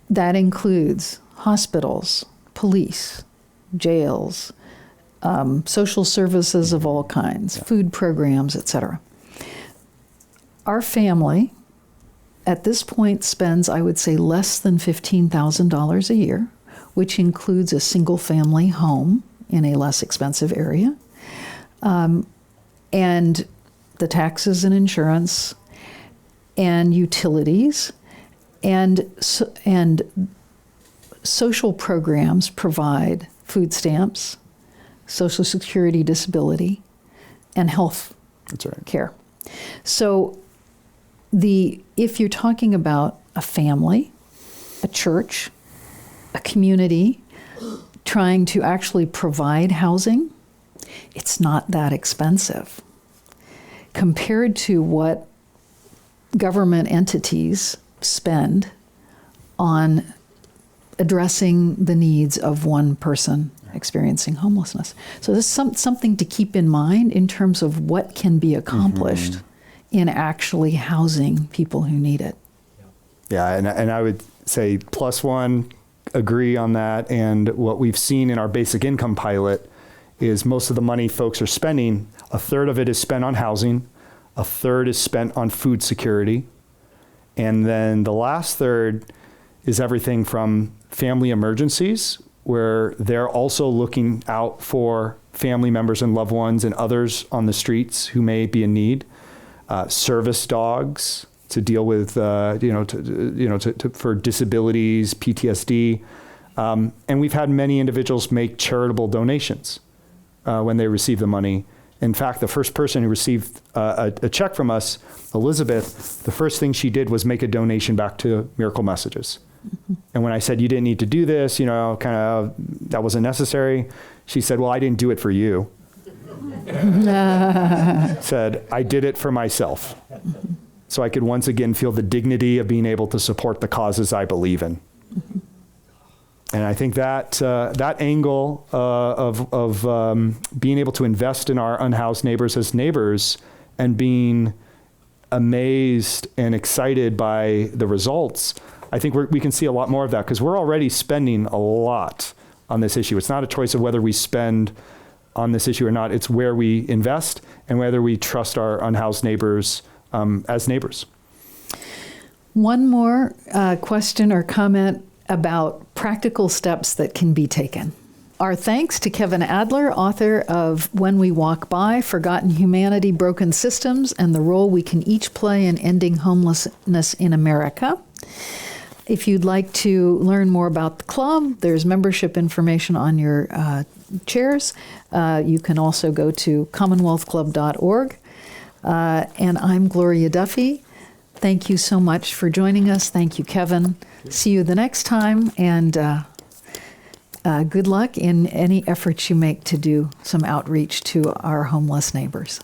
That includes hospitals, police, jails, social services of all kinds, food programs, etc. Our family, at this point, spends, I would say, less than $15,000 a year, which includes a single-family home in a less expensive area, and the taxes and insurance, and utilities, and social programs provide food stamps, Social Security disability, and health that's right. care. So if you're talking about a family, a church, a community trying to actually provide housing, it's not that expensive compared to what government entities spend on addressing the needs of one person experiencing homelessness. So there's something to keep in mind in terms of what can be accomplished in actually housing people who need it. Yeah, and I would say +1, agree on that. And what we've seen in our basic income pilot is most of the money folks are spending, a third of it is spent on housing, a third is spent on food security, and then the last third is everything from family emergencies, where they're also looking out for family members and loved ones and others on the streets who may be in need, service dogs to deal with, for disabilities, PTSD. And we've had many individuals make charitable donations when they receive the money. In fact, the first person who received a check from us, Elizabeth, the first thing she did was make a donation back to Miracle Messages. And when I said, you didn't need to do this, that wasn't necessary, she said, well, I didn't do it for you. Said, I did it for myself. So I could once again feel the dignity of being able to support the causes I believe in. And I think that angle of being able to invest in our unhoused neighbors as neighbors and being amazed and excited by the results, I think we can see a lot more of that because we're already spending a lot on this issue. It's not a choice of whether we spend on this issue or not. It's where we invest and whether we trust our unhoused neighbors as neighbors. One more question or comment about practical steps that can be taken. Our thanks to Kevin Adler, author of When We Walk By, Forgotten Humanity, Broken Systems, and the Role We Can Each Play in Ending Homelessness in America. If you'd like to learn more about the club, there's membership information on your chairs. You can also go to commonwealthclub.org. And I'm Gloria Duffy. Thank you so much for joining us. Thank you, Kevin. See you the next time, and good luck in any efforts you make to do some outreach to our homeless neighbors.